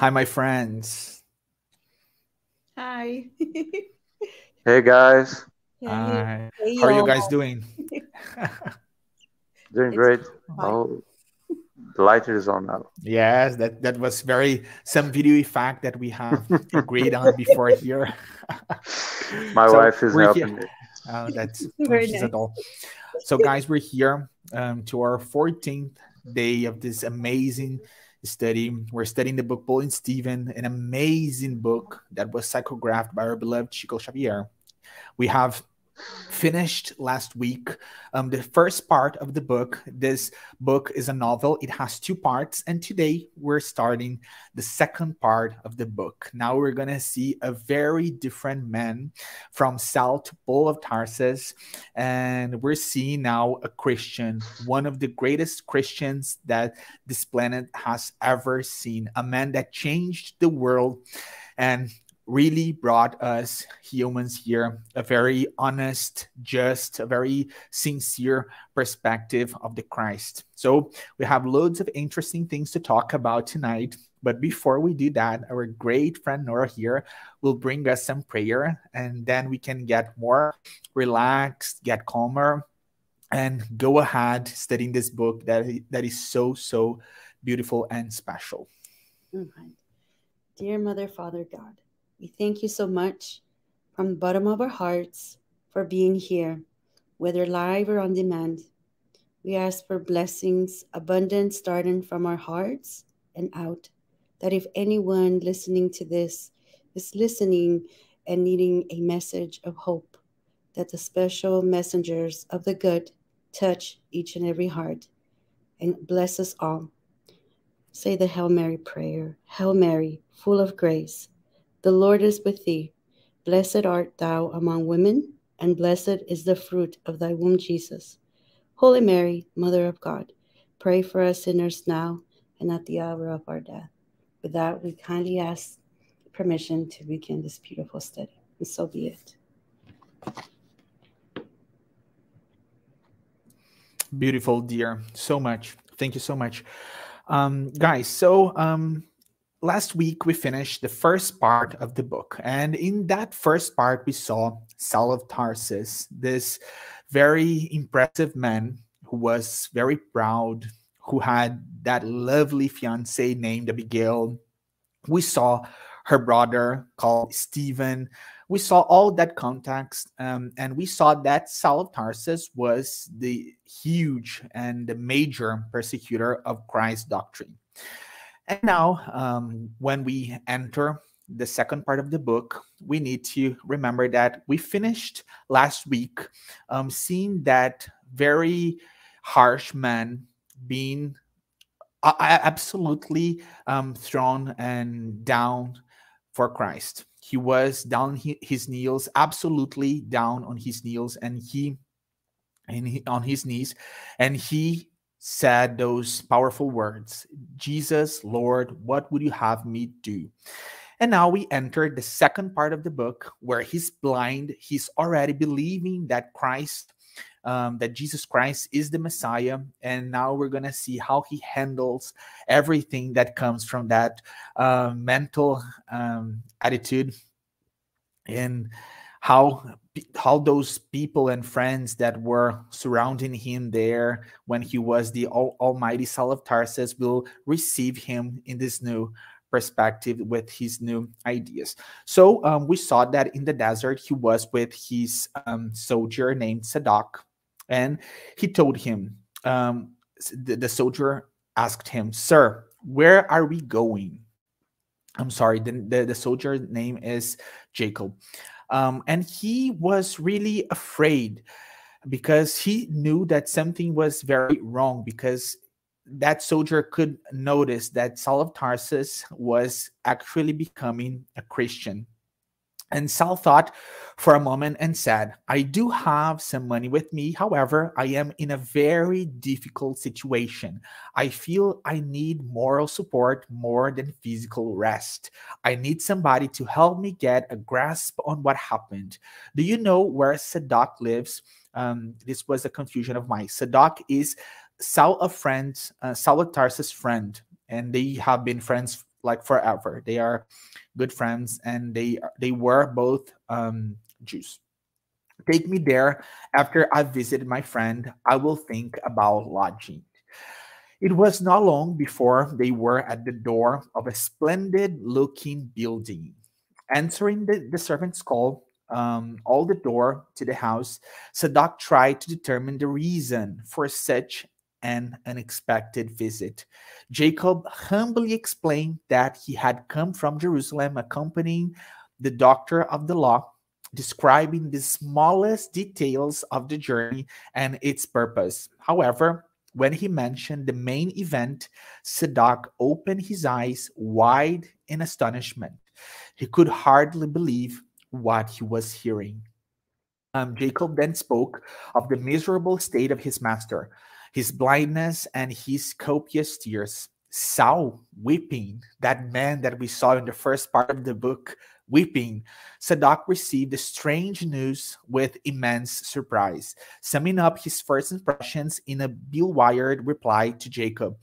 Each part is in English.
Hi, my friends. Hi. Hey guys, Hi. Hey, How are you y'all. guys doing? doing It's great. fine. Oh, the light is on now. Yes, that was some video effect that we have agreed on before here. My So wife is we're here. helping me. Very She's nice. at all. So guys, we're here to our 14th day of this amazing study. We're studying the book Paul and Stephen, an amazing book that was psychographed by our beloved Chico Xavier. We have finished last week the first part of the book. This book is a novel. It has two parts, and today we're starting the second part of the book. Now we're going to see a very different man from Saul to Paul of Tarsus, and we're seeing now a Christian, one of the greatest Christians that this planet has ever seen, a man that changed the world and really brought us humans here a very honest, just, a very sincere perspective of the Christ. So we have loads of interesting things to talk about tonight. But before we do that, our great friend Norah here will bring us some prayer, and then we can get more relaxed, get calmer, and go ahead studying this book that is so beautiful and special. All right. Dear Mother, Father, God, we thank you so much from the bottom of our hearts for being here, whether live or on demand. We ask for blessings, abundant, starting from our hearts and out, that if anyone listening to this is listening and needing a message of hope, that the special messengers of the good touch each and every heart and bless us all. Say the Hail Mary prayer. Hail Mary, full of grace, the Lord is with thee. Blessed art thou among women, and blessed is the fruit of thy womb, Jesus. Holy Mary, Mother of God, pray for us sinners now and at the hour of our death. With that, we kindly ask permission to begin this beautiful study. And so be it. Beautiful, dear. So much. Thank you so much. Guys, so last week we finished the first part of the book. And in that first part, we saw Saul of Tarsus, this very impressive man who was very proud, who had that lovely fiancée named Abigail. We saw her brother called Stephen. We saw all that context, and we saw that Saul of Tarsus was the huge and the major persecutor of Christ's doctrine. And now, when we enter the second part of the book, we need to remember that we finished last week seeing that very harsh man being absolutely thrown and down for Christ. He was down his knees, absolutely down on his knees, and on his knees, and he said those powerful words, Jesus, Lord, what would you have me do? And now we enter the second part of the book where he's blind. He's already believing that that Jesus Christ is the Messiah. And now we're going to see how he handles everything that comes from that mental attitude, and how those people and friends that were surrounding him there when he was the almighty Saul of Tarsus will receive him in this new perspective with his new ideas. So we saw that in the desert he was with his soldier named Zadok, and he told him, the soldier asked him, "Sir, where are we going?" I'm sorry, the soldier name is Jacob. And he was really afraid because he knew that something was very wrong, because that soldier could notice that Saul of Tarsus was actually becoming a Christian. And Saul thought for a moment and said, I do have some money with me. However, I am in a very difficult situation. I feel I need moral support more than physical rest. I need somebody to help me get a grasp on what happened. Do you know where Zadok lives? This was a confusion of mine. Zadok is Saul of Tarsus' friend, and they have been friends like forever. They are good friends, and they were both Jews. Take me there. After I visited my friend, I will think about lodging. It was not long before they were at the door of a splendid looking building. Answering the servant's call, all the door to the house, Sadak tried to determine the reason for such an unexpected visit. Jacob humbly explained that he had come from Jerusalem accompanying the doctor of the law, describing the smallest details of the journey and its purpose. However, when he mentioned the main event, Sadak opened his eyes wide in astonishment. He could hardly believe what he was hearing. Jacob then spoke of the miserable state of his master, his blindness, and his copious tears. Saul weeping, that man that we saw in the first part of the book, weeping. Sadak received the strange news with immense surprise, summing up his first impressions in a bewildered reply to Jacob.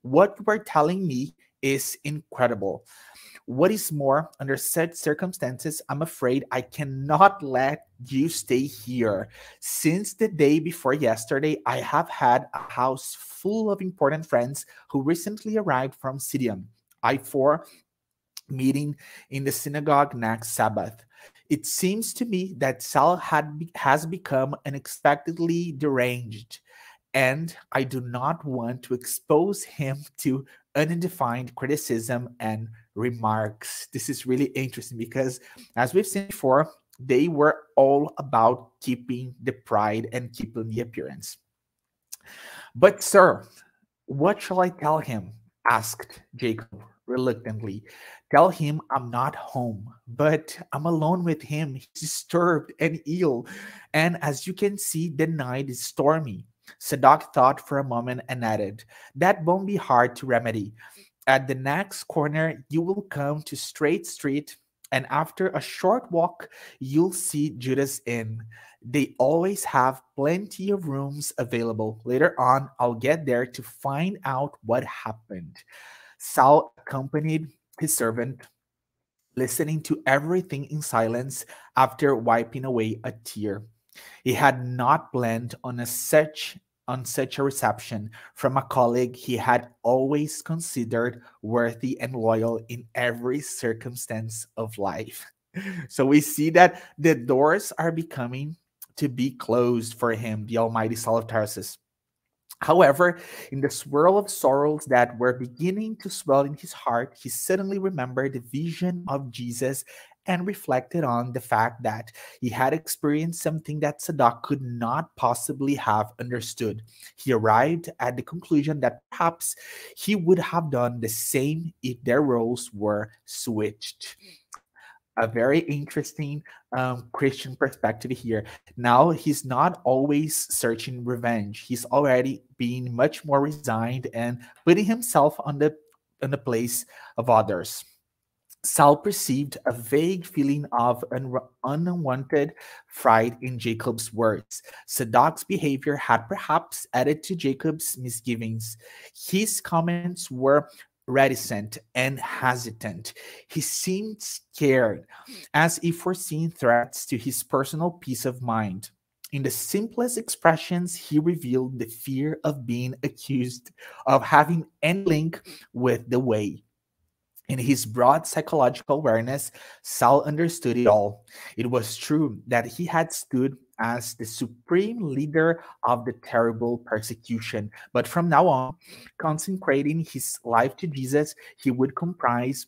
What you are telling me is incredible. What is more, under such circumstances, I'm afraid I cannot let you stay here. Since the day before yesterday, I have had a house full of important friends who recently arrived from Syrian. I for meeting in the synagogue next Sabbath. It seems to me that Saul has become unexpectedly deranged, and I do not want to expose him to undefined criticism and remarks. This is really interesting because, as we've seen before, they were all about keeping the pride and keeping the appearance. But, sir, what shall I tell him? Asked Jacob reluctantly. Tell him I'm not home, but I'm alone with him. He's disturbed and ill, and as you can see, the night is stormy. Sadak thought for a moment and added, that won't be hard to remedy. At the next corner, you will come to Straight Street, and after a short walk, you'll see Judas Inn. They always have plenty of rooms available. Later on, I'll get there to find out what happened. Saul accompanied his servant, listening to everything in silence after wiping away a tear. He had not planned on such a reception from a colleague he had always considered worthy and loyal in every circumstance of life. So we see that the doors are becoming to be closed for him, the almighty Saul of Tarsus. However, in the swirl of sorrows that were beginning to swell in his heart, he suddenly remembered the vision of Jesus and reflected on the fact that he had experienced something that Sadak could not possibly have understood. He arrived at the conclusion that perhaps he would have done the same if their roles were switched. A very interesting Christian perspective here. Now he's not always searching revenge. He's already being much more resigned and putting himself on the place of others. Saul perceived a vague feeling of unwanted fright in Jacob's words. Sadok's behavior had perhaps added to Jacob's misgivings. His comments were reticent and hesitant. He seemed scared, as if foreseeing threats to his personal peace of mind. In the simplest expressions, he revealed the fear of being accused of having any link with the way. In his broad psychological awareness, Saul understood it all. It was true that he had stood as the supreme leader of the terrible persecution, but from now on, consecrating his life to Jesus, he would compromise,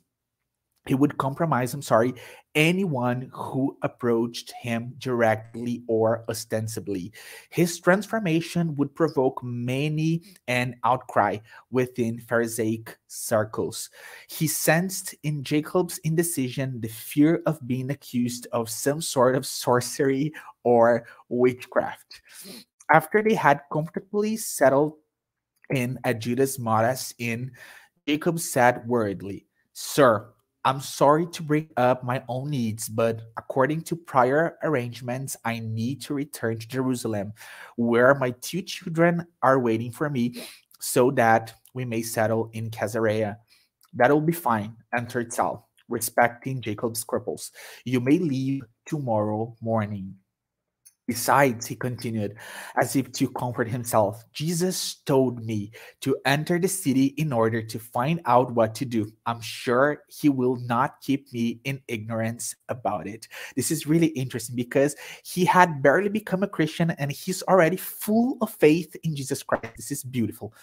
anyone who approached him directly or ostensibly. His transformation would provoke many an outcry within Pharisaic circles. He sensed in Jacob's indecision the fear of being accused of some sort of sorcery or witchcraft. After they had comfortably settled in at Judas Maras inn, Jacob said worriedly, Sir, I'm sorry to bring up my own needs, but according to prior arrangements, I need to return to Jerusalem, where my two children are waiting for me, so that we may settle in Caesarea. That'll be fine, answered Saul, respecting Jacob's scruples. You may leave tomorrow morning. Besides, he continued, as if to comfort himself, Jesus told me to enter the city in order to find out what to do. I'm sure he will not keep me in ignorance about it. This is really interesting because he had barely become a Christian and he's already full of faith in Jesus Christ. This is beautiful.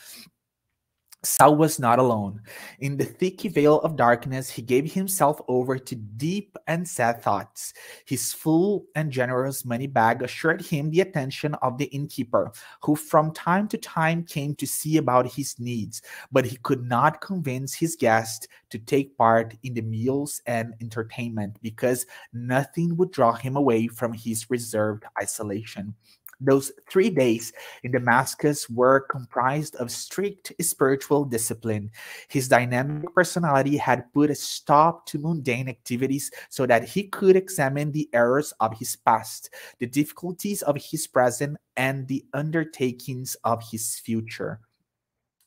Saul was not alone. In the thick veil of darkness, he gave himself over to deep and sad thoughts. His full and generous money bag assured him the attention of the innkeeper, who from time to time came to see about his needs, but he could not convince his guest to take part in the meals and entertainment because nothing would draw him away from his reserved isolation. Those 3 days in Damascus were comprised of strict spiritual discipline. His dynamic personality had put a stop to mundane activities so that he could examine the errors of his past, the difficulties of his present, and the undertakings of his future.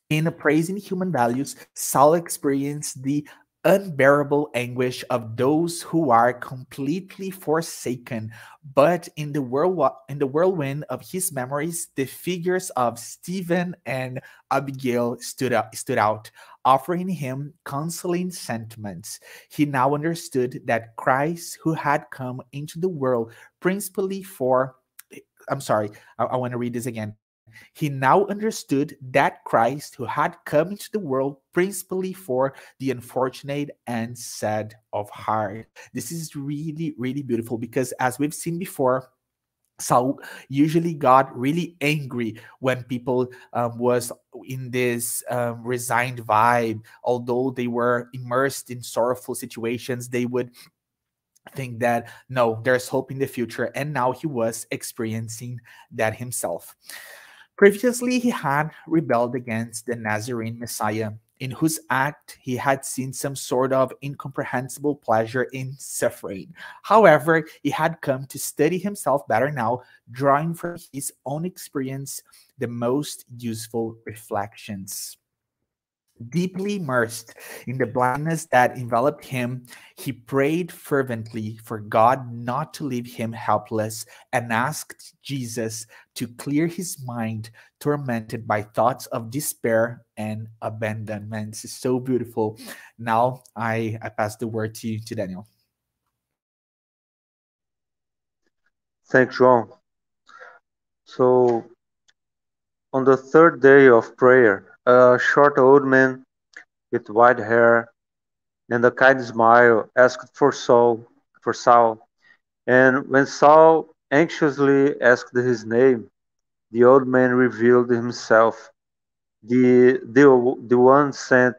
In appraising human values, Saul experienced the unbearable anguish of those who are completely forsaken. But in the whirlwind of his memories, the figures of Stephen and Abigail stood out, offering him consoling sentiments. He now understood that Christ, who had come into the world principally for I'm sorry, I want to read this again. He now understood that Christ, who had come into the world principally for the unfortunate and sad of heart. This is really, really beautiful because, as we've seen before, Saul usually got really angry when people was in this resigned vibe. Although they were immersed in sorrowful situations, they would think that no, there's hope in the future, and now he was experiencing that himself. Previously, he had rebelled against the Nazarene Messiah, in whose act he had seen some sort of incomprehensible pleasure in suffering. However, he had come to study himself better now, drawing from his own experience the most useful reflections. Deeply immersed in the blindness that enveloped him, he prayed fervently for God not to leave him helpless and asked Jesus to clear his mind, tormented by thoughts of despair and abandonment. This is so beautiful. Now I pass the word to Daniel. Thanks, João. So, on the third day of prayer, a short old man with white hair and a kind smile asked for Saul. And when Saul anxiously asked his name, the old man revealed himself, the one sent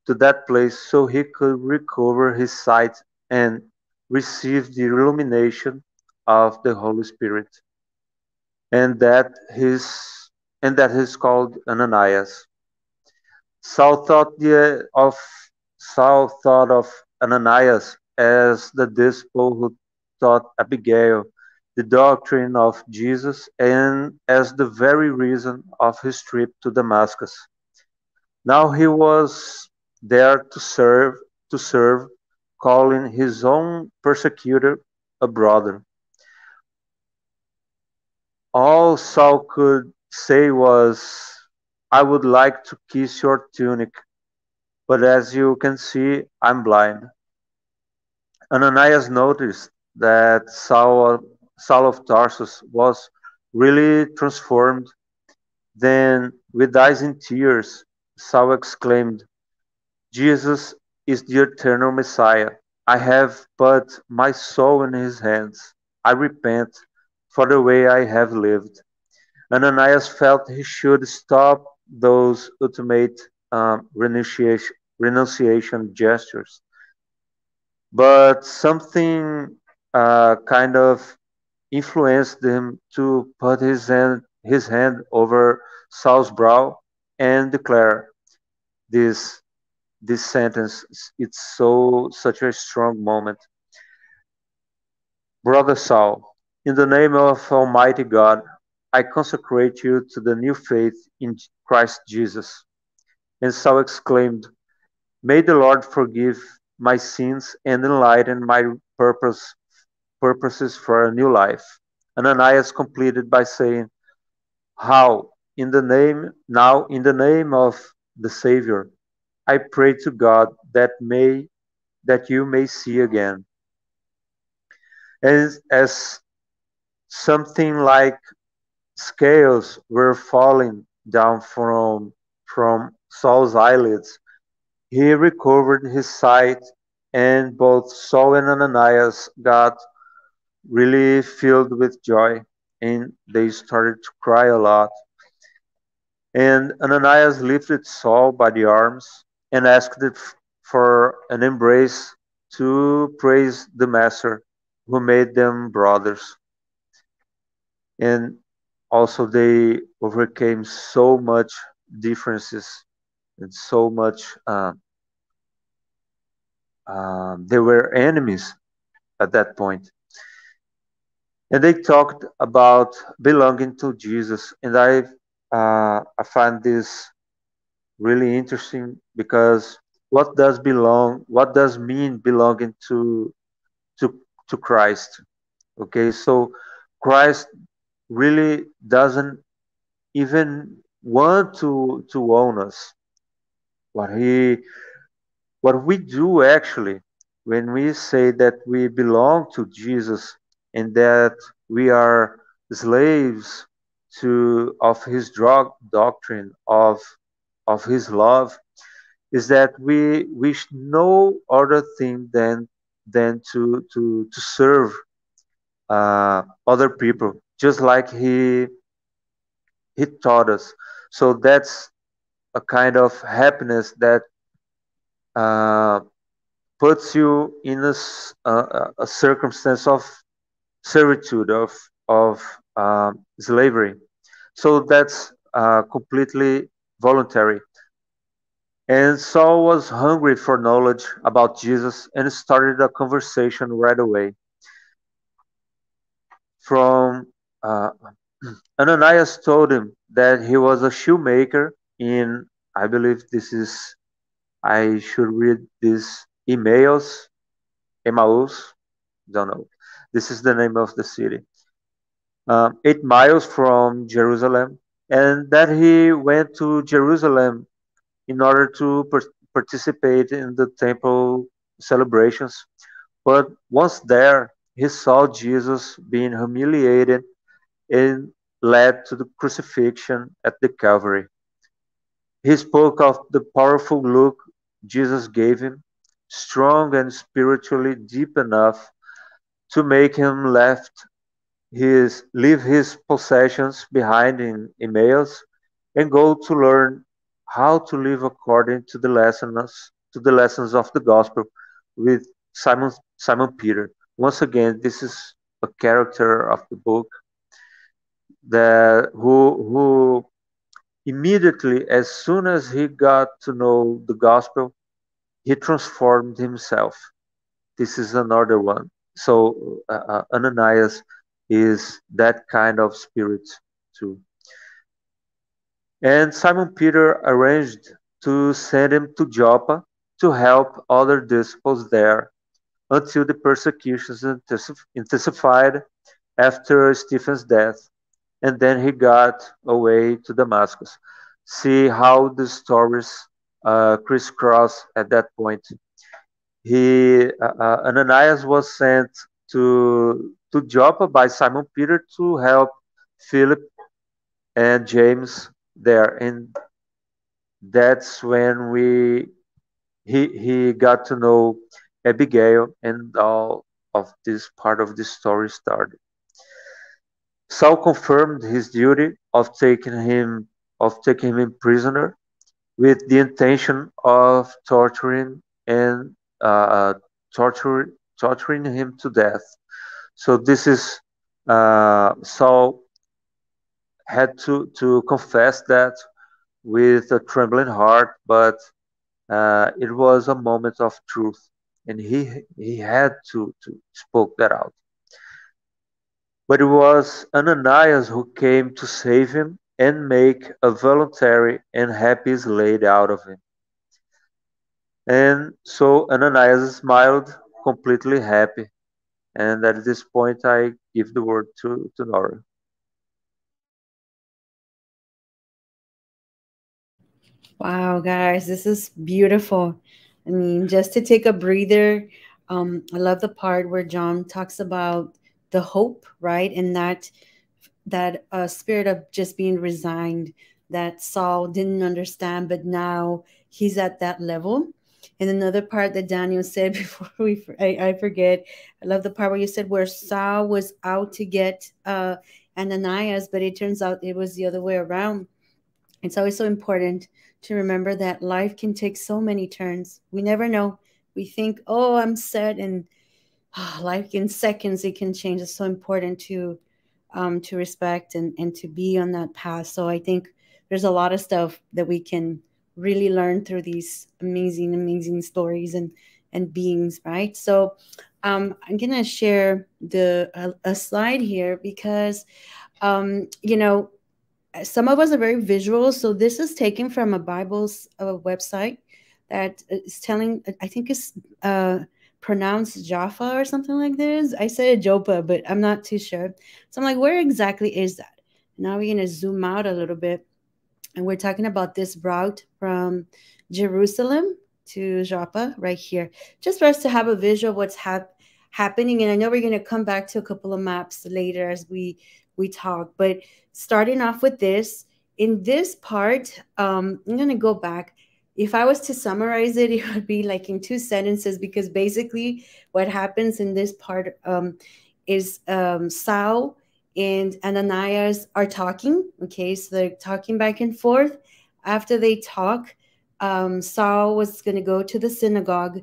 to that place so he could recover his sight and receive the illumination of the Holy Spirit, and that is called Ananias. Saul thought the, of Saul thought of Ananias as the disciple who taught Abigail the doctrine of Jesus and as the very reason of his trip to Damascus. Now he was there to serve, calling his own persecutor a brother. All Saul could say was, I would like to kiss your tunic, but as you can see, I'm blind. Ananias noticed that Saul of Tarsus was really transformed. Then, with eyes in tears, Saul exclaimed, Jesus is the eternal Messiah. I have put my soul in his hands. I repent for the way I have lived. Ananias felt he should stop those ultimate renunciation gestures, but something kind of influenced him to put his hand over Saul's brow and declare this this sentence. It's such a strong moment. Brother Saul, in the name of Almighty God, I consecrate you to the new faith in Christ Jesus. And Saul exclaimed, May the Lord forgive my sins and enlighten my purposes for a new life. Ananias completed by saying, how, in the name of the Savior, I pray to God that you may see again. As something like scales were falling down from Saul's eyelids, he recovered his sight, and both Saul and Ananias got really filled with joy, and they started to cry a lot. And Ananias lifted Saul by the arms and asked it for an embrace to praise the Master who made them brothers. And also they overcame so much differences and so much they were enemies at that point. And they talked about belonging to Jesus. And I find this really interesting because what does mean belonging to to Christ? Okay, so Christ really doesn't even want to own us. What he what we do actually when we say that we belong to Jesus and that we are slaves to of his doctrine of his love is that we wish no other thing than to serve other people just like he taught us. So that's a kind of happiness that uh, puts you in a circumstance of servitude of slavery. So that's completely voluntary. And Saul was hungry for knowledge about Jesus and started a conversation right away. From Ananias told him that he was a shoemaker in, I believe this is, I should read this, Emmaus, don't know. This is the name of the city. 8 miles from Jerusalem, and that he went to Jerusalem in order to participate in the temple celebrations. But once there, he saw Jesus being humiliated and led to the crucifixion at the Calvary. He spoke of the powerful look Jesus gave him, strong and spiritually deep enough to make him leave his possessions behind in Emmaus and go to learn how to live according to the lessons of the gospel with Simon Peter. Once again, this is a character of the book that who immediately as soon as he got to know the gospel, he transformed himself. This is another one. So Ananias is that kind of spirit too. And Simon Peter arranged to send him to Joppa to help other disciples there until the persecutions intensified after Stephen's death, and then he got away to Damascus. See how the stories crisscross at that point. Ananias was sent to Joppa by Simon Peter to help Philip and James there, and that's when he got to know Abigail, and all of this part of the story started. Saul confirmed his duty of taking him prisoner with the intention of and uh, torture, torturing him to death. So this is Saul had to confess that with a trembling heart, but it was a moment of truth, and he had to spoke that out. But it was Ananias who came to save him and make a voluntary and happy slave out of him. And so Ananias smiled, completely happy. And at this point, I give the word to Nora. Wow, guys, this is beautiful. I mean, just to take a breather, I love the part where John talks about the hope, right? And that spirit of just being resigned that Saul didn't understand, but now he's at that level. And another part that Daniel said before I forget, I love the part where you said where Saul was out to get Ananias, but it turns out it was the other way around. It's always so important to remember that life can take so many turns. We never know. We think, oh, I'm set, and life in seconds it can change. It's so important to respect and to be on that path. So I think there's a lot of stuff that we can really learn through these amazing, amazing stories and beings, right? So I'm gonna share a slide here because you know, some of us are very visual. So this is taken from a Bible's website that is telling, I think it's pronounced Jaffa or something like this. I said Joppa, but I'm not too sure. So I'm like, where exactly is that? Now we're going to zoom out a little bit. And we're talking about this route from Jerusalem to Joppa right here, just for us to have a visual of what's happening. And I know we're going to come back to a couple of maps later as we talk, but starting off with this, in this part, I'm going to go back. If I was to summarize it, it would be like in two sentences, because basically what happens in this part is Saul and Ananias are talking. Okay, so they're talking back and forth. After they talk, Saul was going to go to the synagogue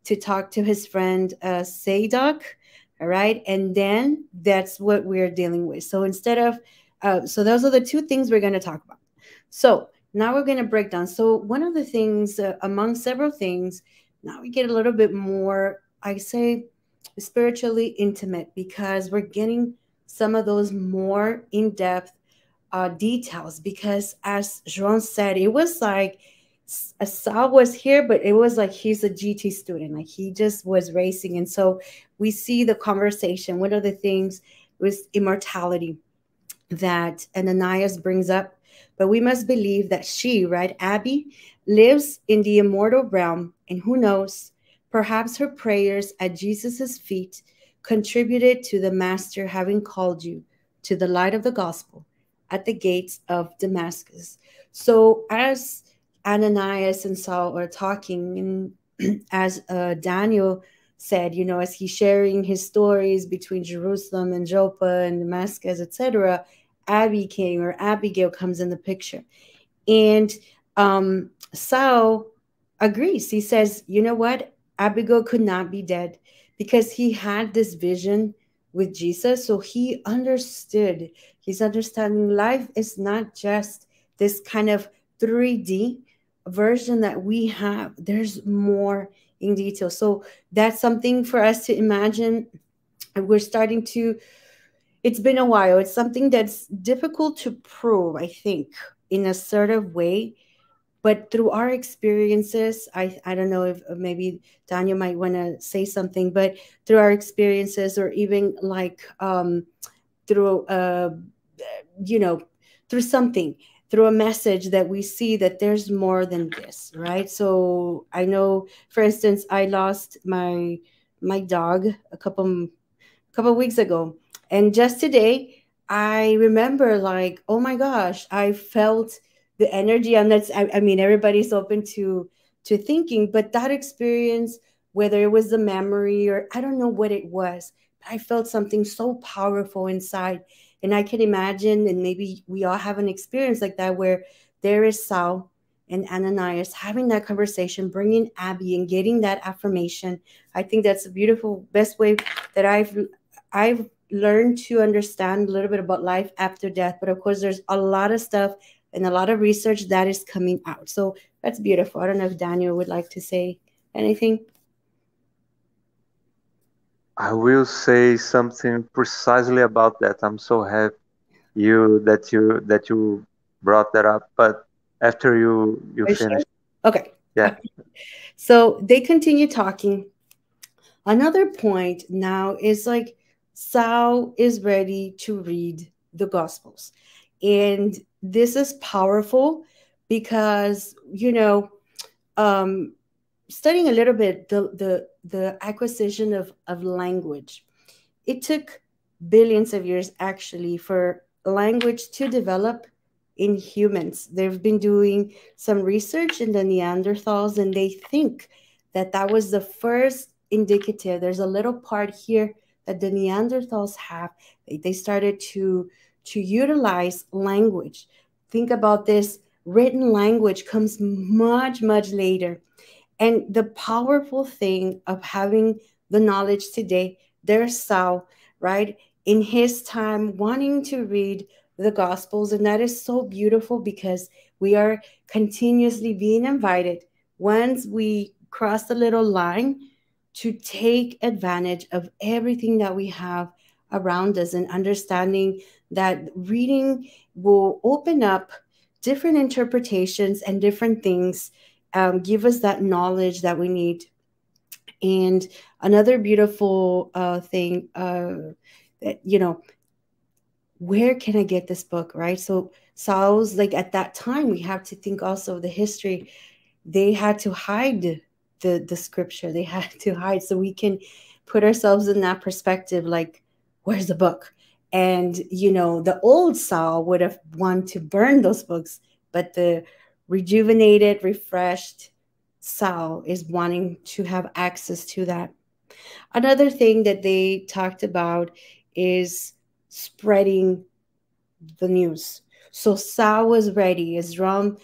to talk to his friend Sadok. All right, and then that's what we're dealing with. So instead of, so those are the two things we're going to talk about. So now we're going to break down. So one of the things, among several things, now we get a little bit more, I say, spiritually intimate, because we're getting some of those more in-depth details. Because as João said, it was like Saul was here, but it was like he's a GT student, like he just was racing. And so we see the conversation. One of the things was immortality that Ananias brings up. But we must believe that she, right, Abby, lives in the immortal realm, and who knows, perhaps her prayers at Jesus' feet contributed to the Master having called you to the light of the gospel at the gates of Damascus. So as Ananias and Saul are talking, and as Daniel said, you know, as he's sharing his stories between Jerusalem and Joppa and Damascus, etc., Abby came, or Abigail comes in the picture. And Saul agrees. He says, you know what? Abigail could not be dead, because he had this vision with Jesus. So he understood. He's understanding life is not just this kind of 3D version that we have. There's more in detail. So that's something for us to imagine. And we're starting to, it's been a while. It's something that's difficult to prove, I think, in a certain way. But through our experiences, I don't know if maybe Daniel might want to say something, but through our experiences, or even like through, you know, through something, through a message, that we see that there's more than this, right? So I know, for instance, I lost my dog a couple weeks ago, and just today I remember, like, oh my gosh, I felt the energy. And that's, I mean, everybody's open to thinking, but that experience, whether it was the memory or I don't know what it was, but I felt something so powerful inside. And I can imagine, and maybe we all have an experience like that, where there is Saul and Ananias having that conversation, bringing Abby and getting that affirmation. I think that's a beautiful, best way that I've learned to understand a little bit about life after death. But of course, there's a lot of stuff and a lot of research that is coming out. So that's beautiful. I don't know if Daniel would like to say anything. I will say something precisely about that. I'm so happy you brought that up. But after you Are you sure? finish, Okay. Yeah. So they continue talking. Another point now is like Sal is ready to read the Gospels. And this is powerful because, studying a little bit the acquisition of language. It took billions of years actually for language to develop in humans. They've been doing some research in the Neanderthals, and they think that that was the first indicative. There's a little part here that the Neanderthals have. They started to utilize language. Think about this. Written language comes much, much later. And the powerful thing of having the knowledge today, there's Saul, right? In his time, wanting to read the Gospels. And that is so beautiful because we are continuously being invited once we cross the little line to take advantage of everything that we have around us and understanding that reading will open up different interpretations and different things, give us that knowledge that we need. And another beautiful thing that, where can I get this book, right? So Saul's like at that time, we have to think also of the history. They had to hide the scripture. They had to hide, so we can put ourselves in that perspective, like, where's the book? And, the old Saul would have wanted to burn those books, but the rejuvenated, refreshed Saul is wanting to have access to that. Another thing that they talked about is spreading the news. So Saul was ready, as Ram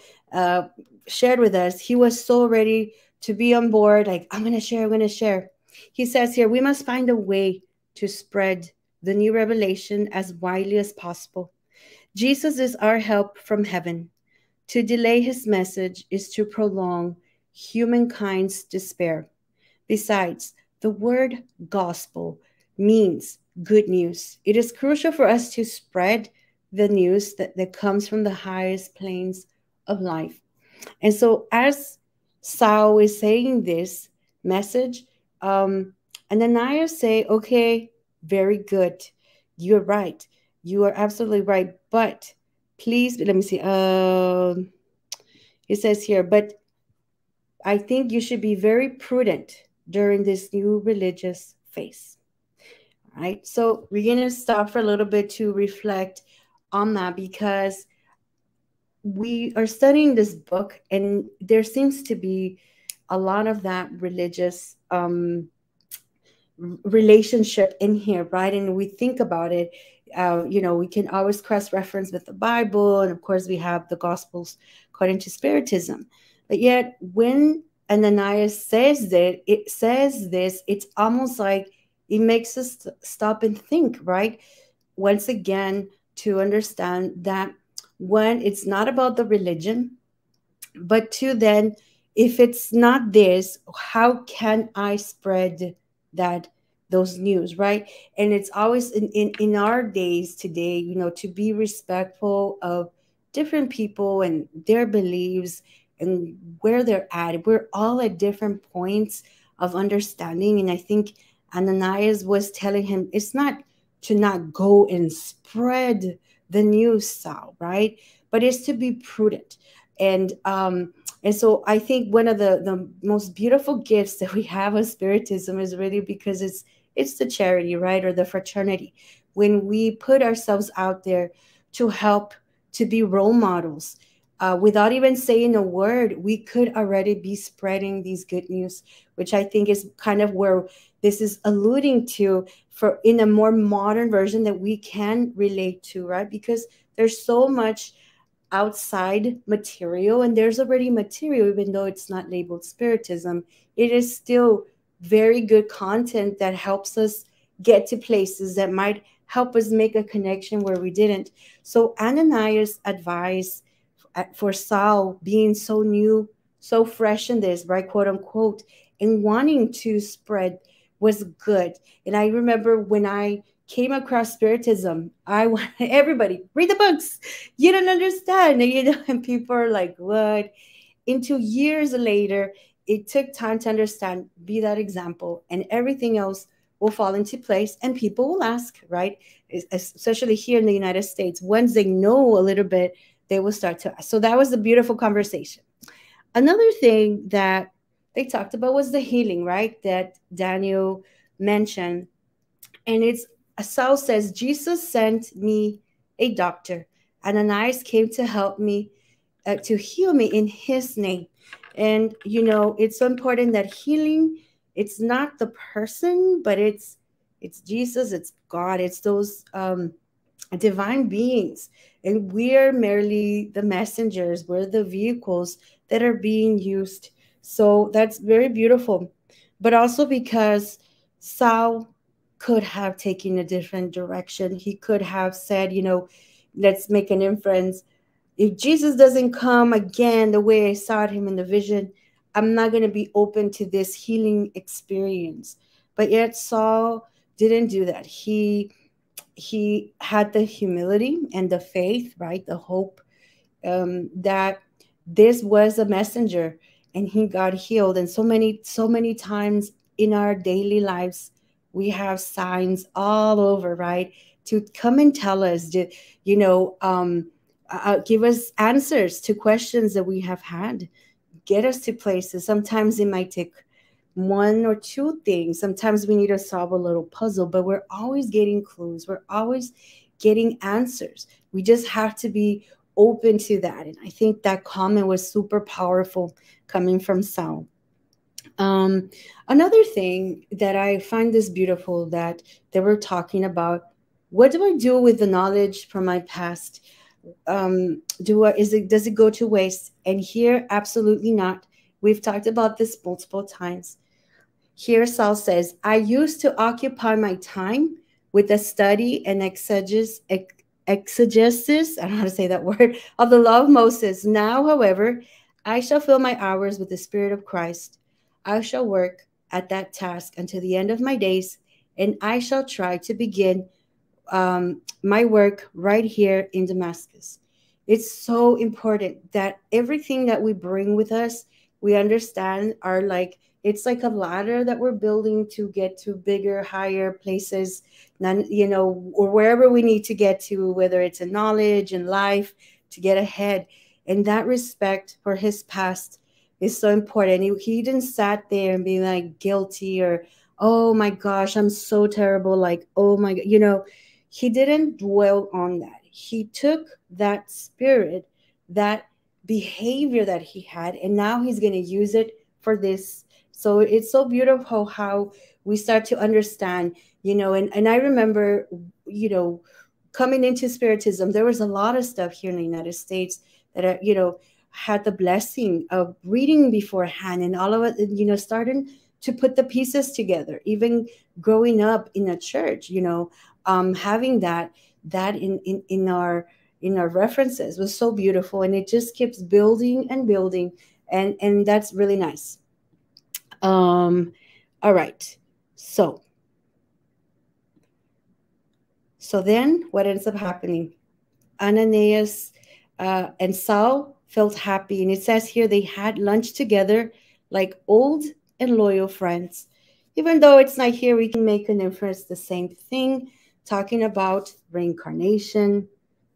shared with us. He was so ready to be on board. Like, I'm going to share. He says here, we must find a way to spread the new revelation as widely as possible. Jesus is our help from heaven. To delay his message is to prolong humankind's despair. Besides, the word gospel means good news. It is crucial for us to spread the news that comes from the highest planes of life. And so as Saul is saying this message, Ananias say, okay, very good. You're right. You are absolutely right. But please, let me see. It says here, but I think you should be very prudent during this new religious phase. All right. So we're going to stop for a little bit to reflect on that, because we are studying this book and there seems to be a lot of that religious relationship in here, right? And we think about it, we can always cross-reference with the Bible, and of course we have the Gospels according to Spiritism. But yet when Ananias says that, it says this, it's almost like it makes us stop and think, right? Once again, to understand that one, it's not about the religion, but two, then if it's not this, how can I spread those news, right? And it's always in our days today, to be respectful of different people and their beliefs and where they're at. We're all at different points of understanding. And I think Ananias was telling him, it's not to not go and spread the news, Sal, right? But it's to be prudent. And so I think one of the most beautiful gifts that we have of Spiritism is really because it's the charity, right? Or the fraternity. When we put ourselves out there to help, to be role models, without even saying a word, we could already be spreading these good news, which I think is kind of where this is alluding to, for in a more modern version that we can relate to, right? Because there's so much outside material, and there's already material, even though it's not labeled Spiritism, it is still very good content that helps us get to places that might help us make a connection where we didn't. So Ananias' advice for Saul, being so new, so fresh in this, right, quote unquote, and wanting to spread, was good. And I remember when I came across Spiritism, I wanted everybody read the books. You don't understand, and people are like, what? into years later, it took time to understand, be that example, and everything else will fall into place, and people will ask, right? Especially here in the United States, once they know a little bit, they will start to ask. So that was a beautiful conversation. Another thing that they talked about was the healing, right? That Daniel mentioned. And it's, Saul says, Jesus sent me a doctor. Ananias came to help me, to heal me in his name. And, it's so important that healing, it's not the person, but it's Jesus, it's God, it's those divine beings. And we're merely the messengers, we're the vehicles that are being used. So that's very beautiful. But also because Saul could have taken a different direction. He could have said, let's make an inference. If Jesus doesn't come again the way I saw him in the vision, I'm not going to be open to this healing experience. But yet Saul didn't do that. He had the humility and the faith, right? The hope that this was a messenger, and he got healed. And so many times in our daily lives, we have signs all over, right? To come and tell us, give us answers to questions that we have had, get us to places. Sometimes it might take one or two things. Sometimes we need to solve a little puzzle, but we're always getting clues. We're always getting answers. We just have to be open to that. And I think that comment was super powerful coming from Saul. Another thing that I find this beautiful, that they were talking about, what do I do with the knowledge from my past? Does it go to waste? And here, absolutely not. We've talked about this multiple times. Here, Saul says, I used to occupy my time with the study and exegesis, I don't know how to say that word, of the law of Moses. Now, however, I shall fill my hours with the Spirit of Christ. I shall work at that task until the end of my days, and I shall try to begin my work right here in Damascus. It's so important that everything that we bring with us, we understand it's like a ladder that we're building to get to bigger, higher places, or wherever we need to get to, whether it's in knowledge and life, to get ahead. And that respect for his past is so important. He didn't sat there and be like guilty or, oh my gosh, I'm so terrible. Like, oh my God, he didn't dwell on that. He took that spirit, that behavior that he had, and now he's going to use it for this. So it's so beautiful how we start to understand, and I remember, coming into Spiritism, there was a lot of stuff here in the United States that, had the blessing of reading beforehand, and all of it, starting to put the pieces together, even growing up in a church, having that in our references was so beautiful, and it just keeps building and building, and that's really nice. All right. So then what ends up happening? Ananias and Saul felt happy. And it says here they had lunch together like old and loyal friends. Even though it's not here, we can make an inference the same thing, talking about reincarnation,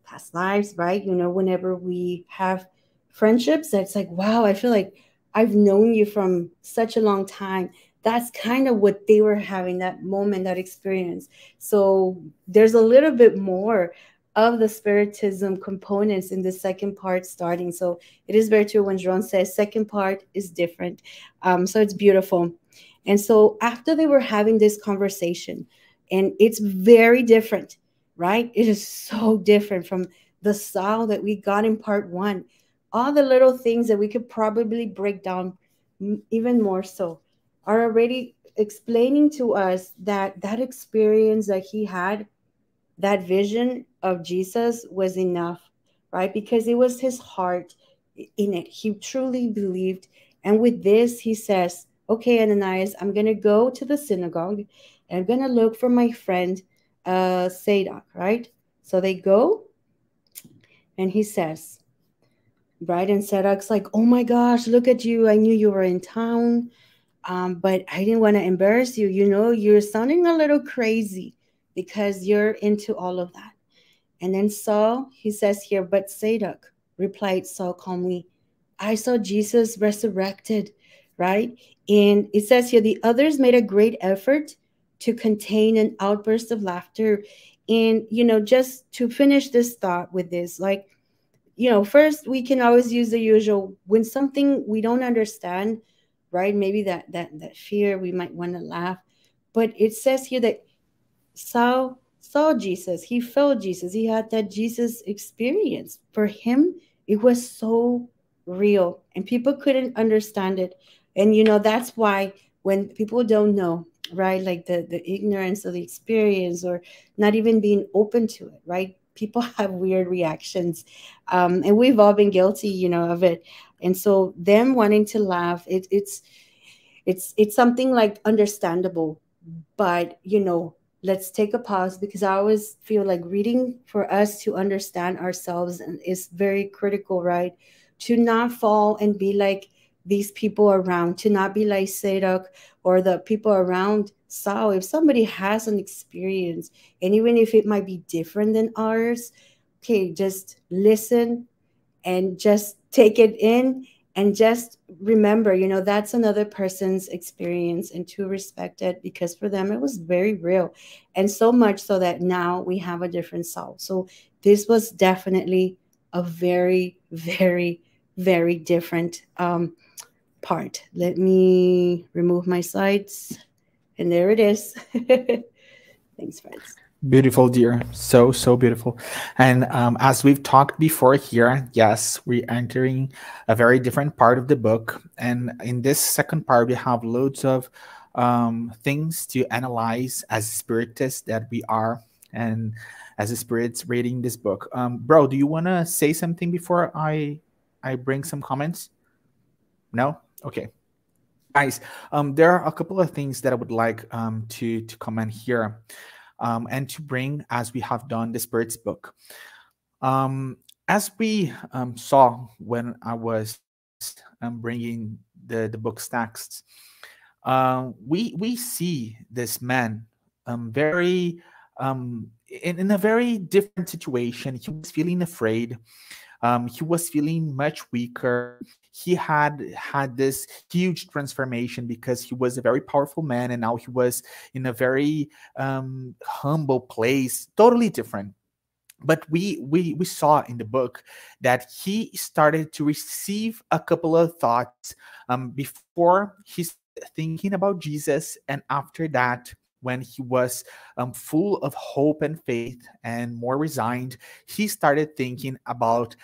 past lives, right? Whenever we have friendships, that's like, wow, I feel like I've known you from such a long time. That's kind of what they were having, that moment, that experience. So there's a little bit more of the Spiritism components in the second part starting. So it is very true when João says second part is different. So it's beautiful. And so after they were having this conversation, and it's very different, right? It is so different from the style that we got in part one. All the little things that we could probably break down even more so are already explaining to us that that experience that he had, that vision of Jesus, was enough, right? Because it was his heart in it. He truly believed. And with this, he says, okay, Ananias, I'm going to go to the synagogue and I'm going to look for my friend Zadok, right? So they go, and he says, right? And Sedok's like, oh my gosh, look at you. I knew you were in town, but I didn't want to embarrass you. You know, you're sounding a little crazy because you're into all of that. And then Saul, he says here, but Zadok replied Saul calmly, I saw Jesus resurrected, right? And it says here, the others made a great effort to contain an outburst of laughter. And, you know, just to finish this thought with this, like, you know, first we can always use the usual when something we don't understand, right? Maybe that fear, we might want to laugh. But it says here that saw Jesus. He felt Jesus. He had that Jesus experience. For him, it was so real, and people couldn't understand it. And you know that's why when people don't know, right, like the ignorance of the experience or not even being open to it, right? People have weird reactions, and we've all been guilty, you know, of it. And so them wanting to laugh, it's something like understandable, but you know, let's take a pause because I always feel like reading for us to understand ourselves is very critical, right? To not fall and be like these people around, to not be like Sadok or the people around Saul. If somebody has an experience, and even if it might be different than ours, okay, just listen and just take it in, and just remember, you know, that's another person's experience, and to respect it because for them it was very real, and so much so that now we have a different self. So this was definitely a very, very, very different part. Let me remove my sides, and there it is. Thanks, friends. Beautiful, dear. So, so beautiful. And as we've talked before here, yes, we're entering a very different part of the book. And in this second part, we have loads of things to analyze as spiritists that we are, and as a spirits reading this book. Bro, do you want to say something before I bring some comments? No? Okay. Guys, there are a couple of things that I would like to comment here. And to bring as we have done the Spirit's book. As we saw when I was bringing the book's texts, we see this man very in a very different situation. He was feeling afraid. He was feeling much weaker. He had this huge transformation because he was a very powerful man, and now he was in a very humble place, totally different. But we saw in the book that he started to receive a couple of thoughts before he started thinking about Jesus, and after that, when he was full of hope and faith and more resigned, he started thinking about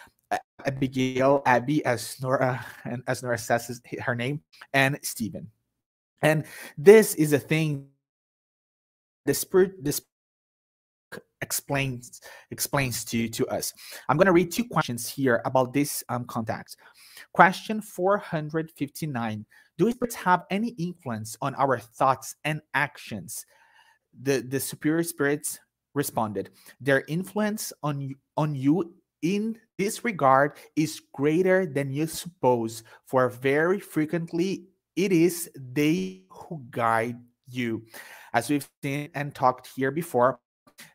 Abigail, Abby, as Norah, and as Norah says her name, and Stephen. And this is a thing the Spirit explains to us. I'm going to read two questions here about this contact. Question 459: do spirits have any influence on our thoughts and actions? The superior spirits responded, their influence on you in this regard is greater than you suppose, for very frequently it is they who guide you. As we've seen and talked here before,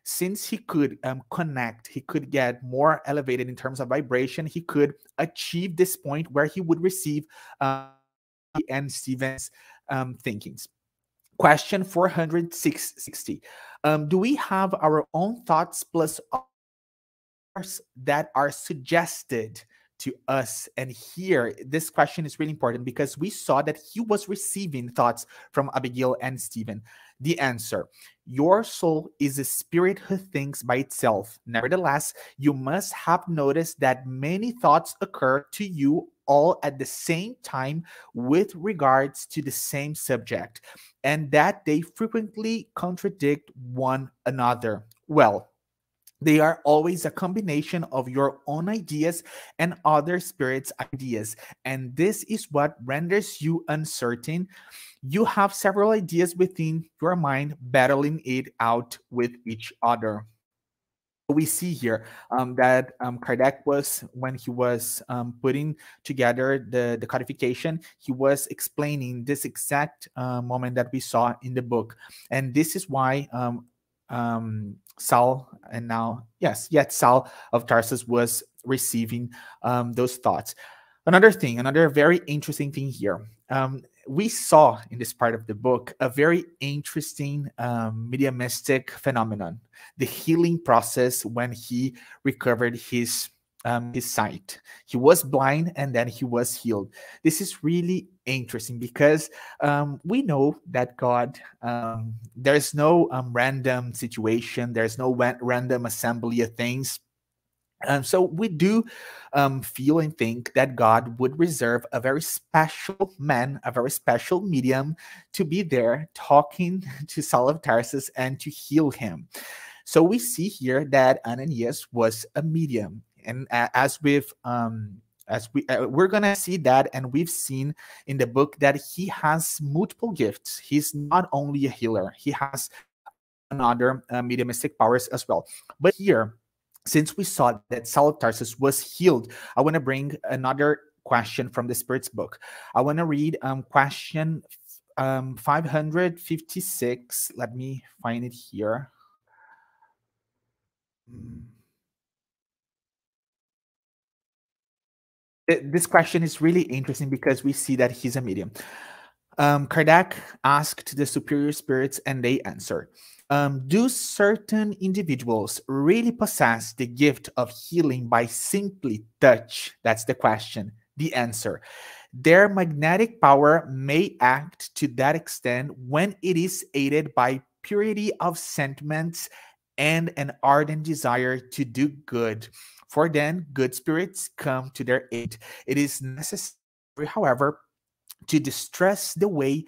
since he could connect, he could get more elevated in terms of vibration, he could achieve this point where he would receive and Stephen's thinkings. Question 460. Do we have our own thoughts plus others that are suggested to us? And here, this question is really important because we saw that he was receiving thoughts from Abigail and Stephen. The answer: your soul is a spirit who thinks by itself. Nevertheless, you must have noticed that many thoughts occur to you all at the same time with regards to the same subject, and that they frequently contradict one another. Well, they are always a combination of your own ideas and other spirits' ideas. And this is what renders you uncertain. You have several ideas within your mind battling it out with each other. we see here that Kardec was, when he was putting together the codification, he was explaining this exact moment that we saw in the book. And this is why Saul, and now, yes, yet Saul of Tarsus was receiving those thoughts. Another very interesting thing here. We saw in this part of the book a very interesting mediumistic phenomenon, the healing process when he recovered his sight. He was blind and then he was healed. This is really interesting because we know that God, there's no random situation, there's no random assembly of things. So we do feel and think that God would reserve a very special man, a very special medium, to be there talking to Saul of Tarsus and to heal him. So we see here that Ananias was a medium, and we're gonna see that, and we've seen in the book that he has multiple gifts. He's not only a healer; he has another mediumistic powers as well. But here, since we saw that Saul of Tarsus was healed, I want to bring another question from the Spirit's book. I want to read question 556. Let me find it here. This question is really interesting because we see that he's a medium. Kardec asked the superior spirits, and they answered. Do certain individuals really possess the gift of healing by simply touch? That's the question. The answer. Their magnetic power may act to that extent when it is aided by purity of sentiments and an ardent desire to do good. For then, good spirits come to their aid. It is necessary, however, to distress the way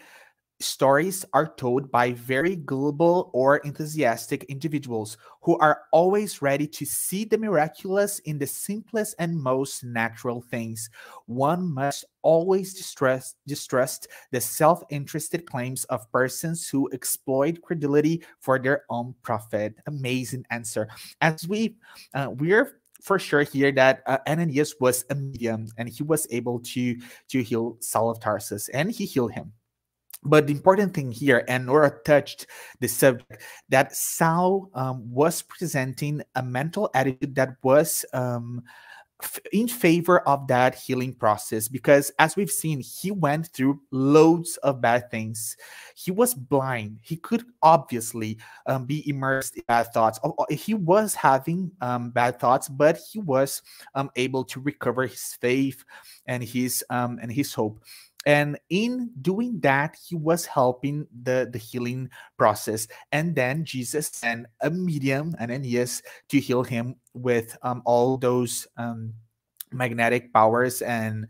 stories are told by very gullible or enthusiastic individuals who are always ready to see the miraculous in the simplest and most natural things. One must always distrust the self-interested claims of persons who exploit credulity for their own profit. Amazing answer. As we're for sure here that Ananias was a medium, and he was able to heal Saul of Tarsus, and he healed him. But the important thing here, and Norah touched the subject, that Saul was presenting a mental attitude that was in favor of that healing process, because as we've seen, he went through loads of bad things. He was blind. He could obviously be immersed in bad thoughts. He was having bad thoughts, but he was able to recover his faith and his hope. And in doing that, he was helping the healing process. And then Jesus sent a medium, Ananias, to heal him with all those magnetic powers and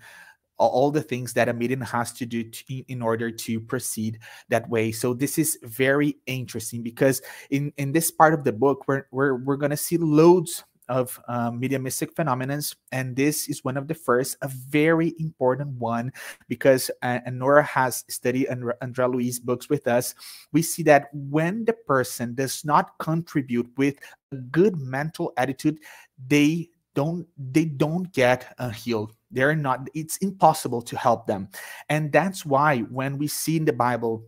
all the things that a medium has to do in order to proceed that way. So this is very interesting because in this part of the book, we're going to see loads of mediumistic phenomena, and this is one of the first, a very important one, because and Norah has studied Andrea Louise books with us. We see that when the person does not contribute with a good mental attitude, they don't get healed. They're not, it's impossible to help them. And that's why when we see in the Bible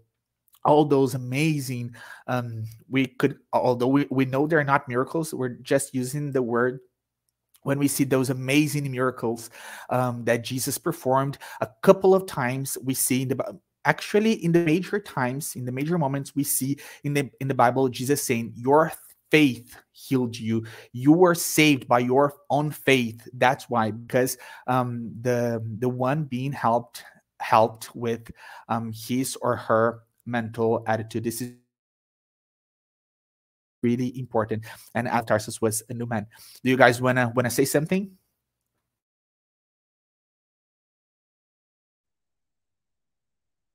all those amazing, although we know they're not miracles, we're just using the word. When we see those amazing miracles that Jesus performed a couple of times, we see in the actually in the major times, in the major moments, we see in the Bible Jesus saying, your faith healed you. You were saved by your own faith. That's why, because the one being helped with his or her mental attitude. This is really important. And Tarsus was a new man. Do you guys wanna say something?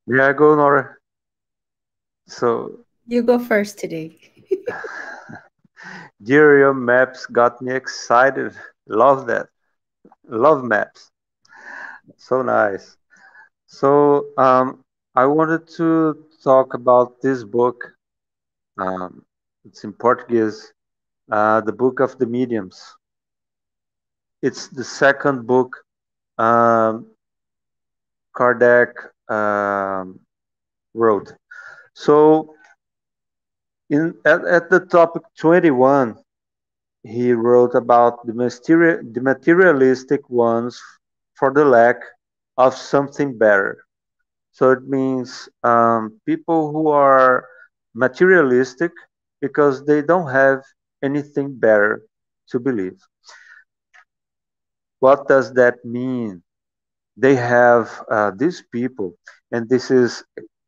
Yeah, go, Norah. So, You go first today. Dear maps got me excited. Love that. Love maps. So nice. So, I wanted to talk about this book. It's in Portuguese. the Book of the Mediums. It's the second book um, Kardec wrote. So at the topic 21, he wrote about the materialistic ones for the lack of something better. So it means people who are materialistic because they don't have anything better to believe. What does that mean? They have these people, and this is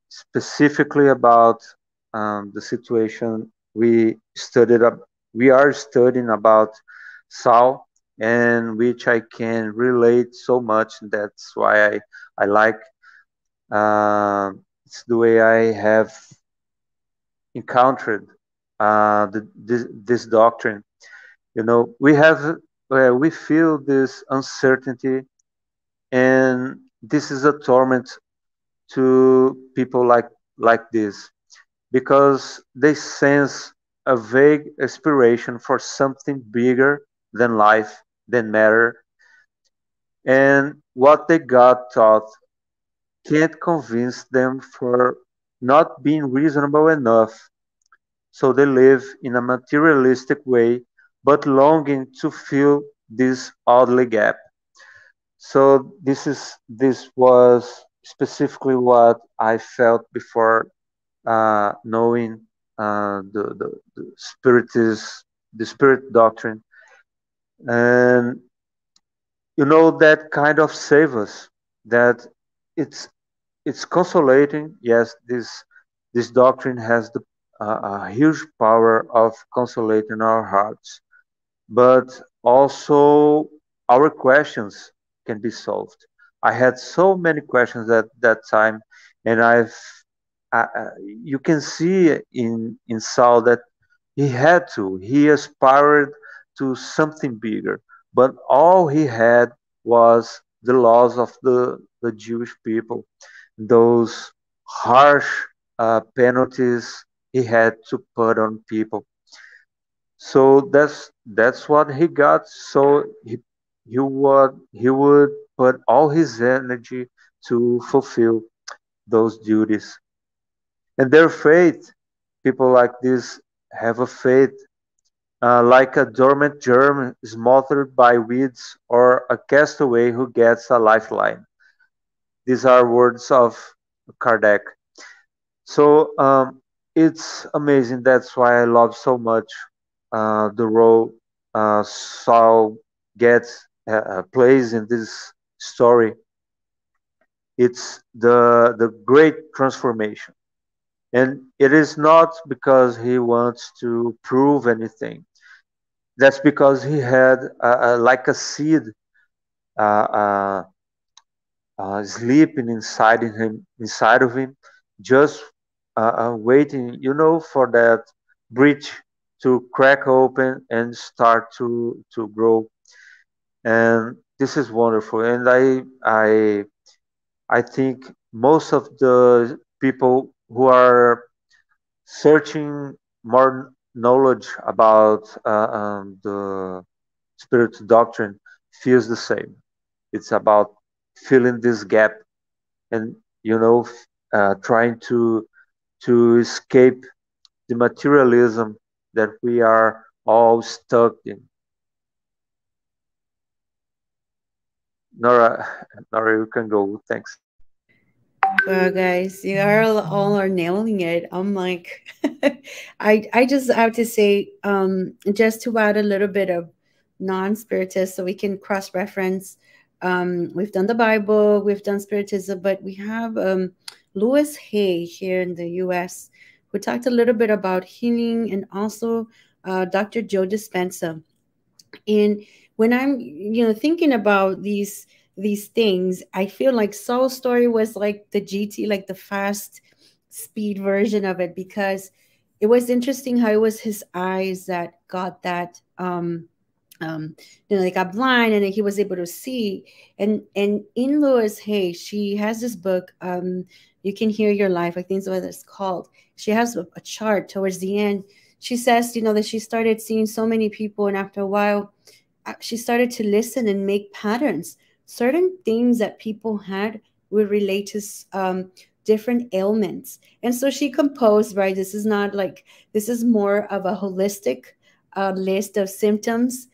specifically about the situation we are studying about Saul, and which I can relate so much. That's why I like it's the way I have encountered this doctrine. You know, we feel this uncertainty, and this is a torment to people like this because they sense a vague aspiration for something bigger than life, than matter, and what they got taught can't convince them for not being reasonable enough. So they live in a materialistic way, but longing to fill this oddly gap. So this was specifically what I felt before knowing the the spirit doctrine, and you know that kind of save us. That it's it's consolating. Yes, this doctrine has a huge power of consolating our hearts, but also our questions can be solved. I had so many questions at that time, and you can see in Saul that he aspired to something bigger, but all he had was the laws of the Jewish people, those harsh penalties he had to put on people. So that's what he got. So he would put all his energy to fulfill those duties. And their faith, people like this have a faith like a dormant germ smothered by weeds or a castaway who gets a lifeline. These are words of Kardec. So it's amazing. That's why I love so much the role Saul gets plays in this story. It's the great transformation, and it is not because he wants to prove anything. That's because he had like a seed uh, uh, sleeping inside of him, just waiting, for that breach to crack open and start to grow. And this is wonderful. And I think most of the people who are searching more knowledge about the spirit doctrine feels the same. It's about filling this gap and trying to escape the materialism that we are all stuck in. Nora, Nora, you can go. Thanks. Well, guys, you are all are nailing it. I'm like, I just have to say, just to add a little bit of non-spiritist, so we can cross-reference. We've done the Bible, we've done spiritism, but we have Louis Hay here in the U.S. who talked a little bit about healing, and also Dr. Joe Dispenza. And when I'm, thinking about these things, I feel like Saul's story was like the GT, like the fast speed version of it, because it was interesting how it was his eyes that got that they got blind and then he was able to see. And in Lois Hay, she has this book, You Can Hear Your Life, I think is what it's called. She has a chart towards the end. she says, that she started seeing so many people, and after a while, she started to listen and make patterns. Certain things that people had would relate to different ailments. And so she composed, right? This is not like, this is more of a holistic list of symptoms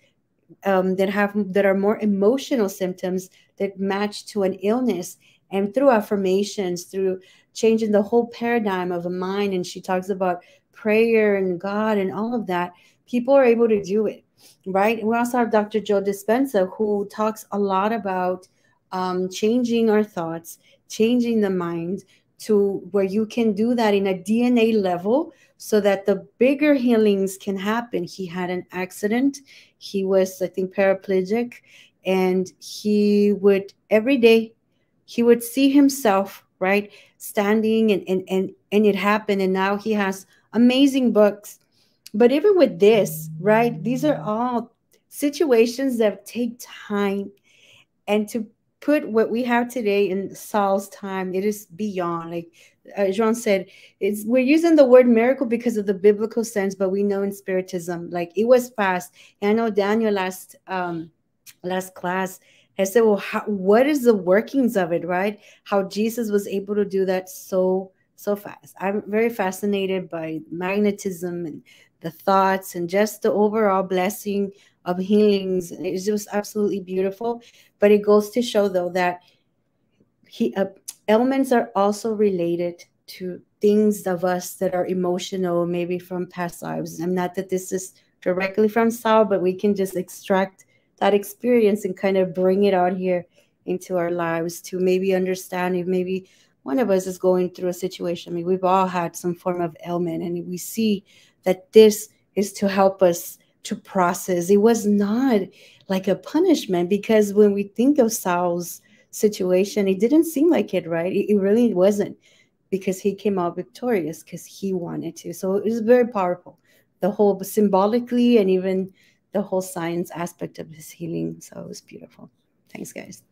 that are more emotional symptoms that match to an illness. And through affirmations, through changing the whole paradigm of a mind, and she talks about prayer and God and all of that, people are able to do it, right? And we also have Dr. Joe Dispenza, who talks a lot about changing our thoughts, changing the mind to where you can do that in a DNA level so that the bigger healings can happen. He had an accident. He was, I think, paraplegic, and he would every day, he would see himself, right, standing, and it happened. And now he has amazing books. But even with this, right, these are all situations that take time. And to put what we have today in Saul's time, it is beyond. Like João said, we're using the word miracle because of the biblical sense, but we know in Spiritism, like, it was fast. And I know Daniel last class has said, well, what is the workings of it, right? How Jesus was able to do that so fast. I'm very fascinated by magnetism and the thoughts and just the overall blessing of healings. It's just absolutely beautiful. But it goes to show, though, that ailments are also related to things of us that are emotional, maybe from past lives. And not that this is directly from Saul, but we can just extract that experience and kind of bring it out here into our lives to maybe understand if maybe one of us is going through a situation. I mean, we've all had some form of ailment, and we see that this is to help us to process. It was not like a punishment, because when we think of Saul's situation, it didn't seem like it, right? It really wasn't, because he came out victorious because he wanted to. So it was very powerful, the whole symbolically and even the whole science aspect of his healing. So it was beautiful. Thanks, guys.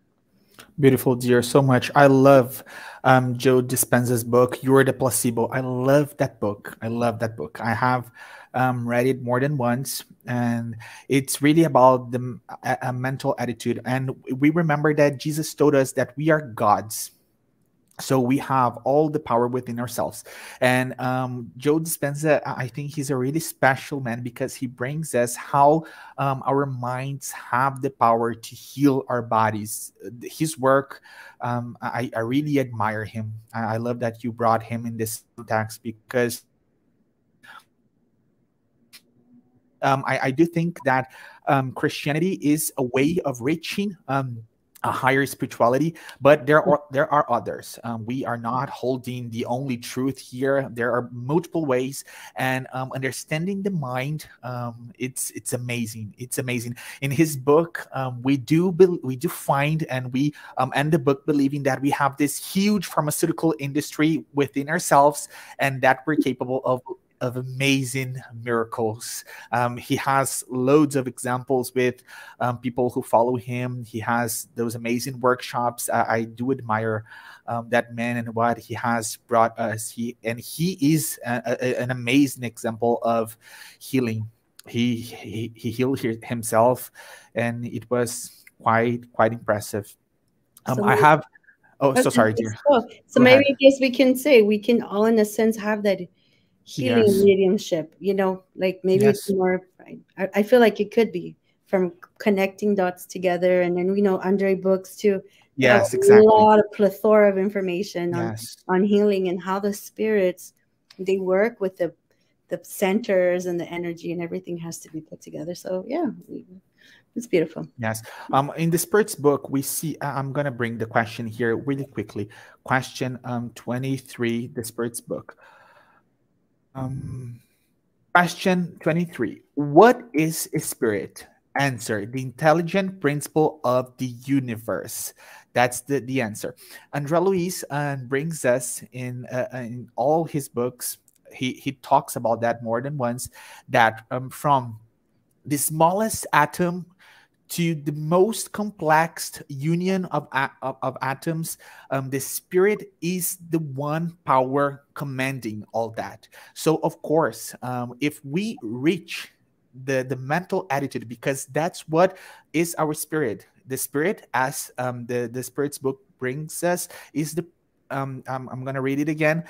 Beautiful, dear, so much. I love Joe Dispenza's book, You're the Placebo. I love that book. I love that book. I have read it more than once, and it's really about a mental attitude. And we remember that Jesus told us that we are gods. So we have all the power within ourselves. And Joe Dispenza, I think he's a really special man, because he brings us how our minds have the power to heal our bodies. His work, I really admire him. I love that you brought him in this context, because I do think that Christianity is a way of reaching a higher spirituality, but there are others. We are not holding the only truth here. There are multiple ways, and understanding the mind, it's amazing. It's amazing. In his book, we do find, and we end the book believing that we have this huge pharmaceutical industry within ourselves, and that we're capable of amazing miracles. He has loads of examples with people who follow him. He has those amazing workshops. I do admire that man and what he has brought us. He is an amazing example of healing. He healed himself, and it was quite impressive. I have. Oh, so sorry, dear. So maybe I guess we can say we can all, in a sense, have that healing mediumship, like maybe it's more, I feel like it could be from connecting dots together. And then, Andre books too. Yes, exactly. A lot of plethora of information on healing and how the spirits, they work with the centers and the energy, and everything has to be put together. So yeah, it's beautiful. Yes. In the Spirits book, we see, I'm going to bring the question here really quickly. Question 23, the Spirits book. Question 23. What is a spirit? Answer: the intelligent principle of the universe. That's the answer. André Luiz brings us in all his books. He talks about that more than once, that from the smallest atom to the most complex union of atoms, the spirit is the one power commanding all that. So of course, if we reach the mental attitude, because that's what is our spirit. The spirit, as the spirit's book brings us, is the I'm going to read it again,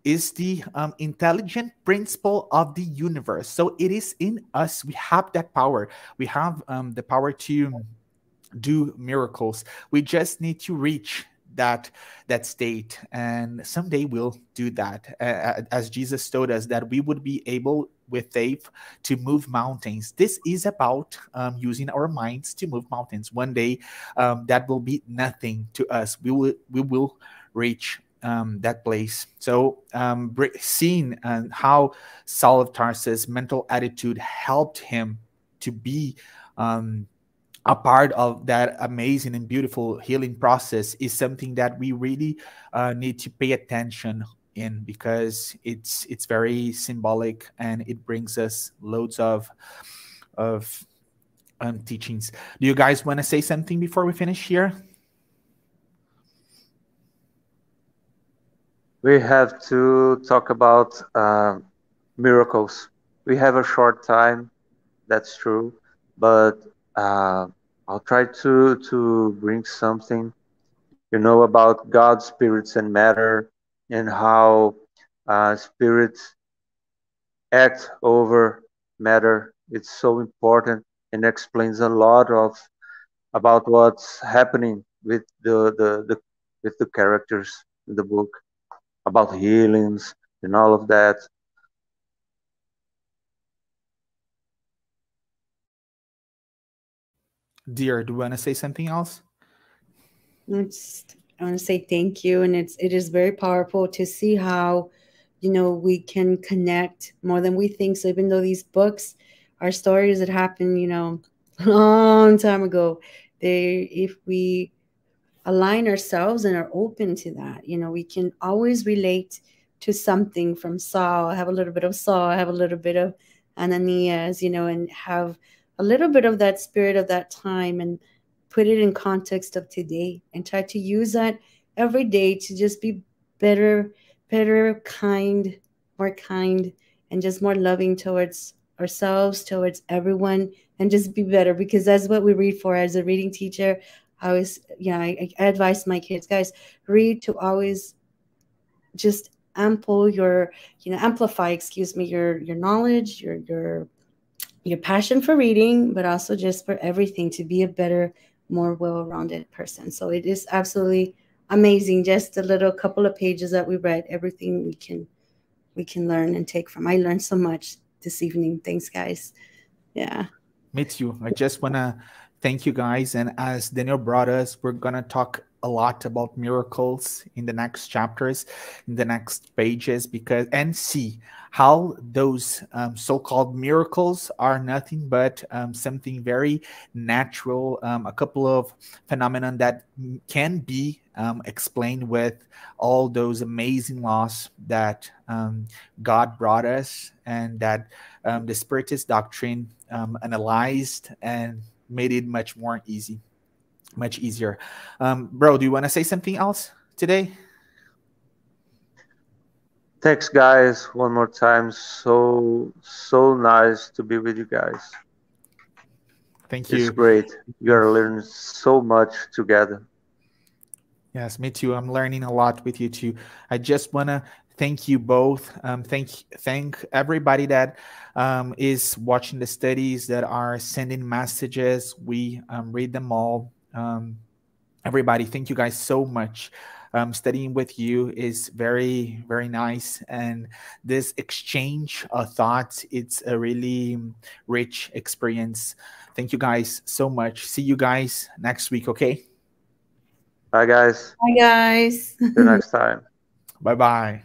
is the intelligent principle of the universe. So it is in us. We have that power. We have the power to do miracles. We just need to reach that state, and someday we'll do that. As Jesus told us that we would be able with faith to move mountains. This is about using our minds to move mountains. One day that will be nothing to us. We will reach that place. So seeing how Saul of Tarsus' mental attitude helped him to be a part of that amazing and beautiful healing process is something that we really need to pay attention in, because it's very symbolic and it brings us loads of teachings. Do you guys want to say something before we finish here? We have to talk about miracles. We have a short time, that's true, but I'll try to bring something, about God, spirits, and matter, and how spirits act over matter. It's so important and explains a lot of about what's happening with the characters in the book, about healings and all of that. Dear, do you want to say something else? I want to say thank you, and it is very powerful to see how, we can connect more than we think. So even though these books are stories that happened, a long time ago, if we align ourselves and are open to that, we can always relate to something from Saul. I have a little bit of Saul, I have a little bit of Ananias, and have a little bit of that spirit of that time, and put it in context of today, and try to use that every day to just be better, kind, more kind, and just more loving towards ourselves, towards everyone, and just be better, because that's what we read for. As a reading teacher, I always, I advise my kids, guys, read to always just amplify, your knowledge, your passion for reading, but also just for everything, to be a better, more well-rounded person. So it is absolutely amazing. Just a little couple of pages that we read, everything we can learn and take from. I learned so much this evening. Thanks, guys. Yeah. Me too. I just want to thank you guys. And as Daniel brought us, we're going to talk a lot about miracles in the next chapters, in the next pages, and see how those so-called miracles are nothing but something very natural, a couple of phenomena that can be explained with all those amazing laws that God brought us, and that the Spiritist doctrine analyzed and made it much easier. Bro, do you want to say something else today? Thanks, guys, one more time. So nice to be with you guys. Thank you. It's great. You are learning so much together. Yes, me too. I'm learning a lot with you too. I just want to thank you both. Thank everybody that is watching the studies, that are sending messages. We read them all. Everybody, thank you guys so much. Studying with you is very, very nice. And this exchange of thoughts, it's a really rich experience. Thank you guys so much. See you guys next week, okay? Bye, guys. Bye, guys. See you next time. Bye-bye.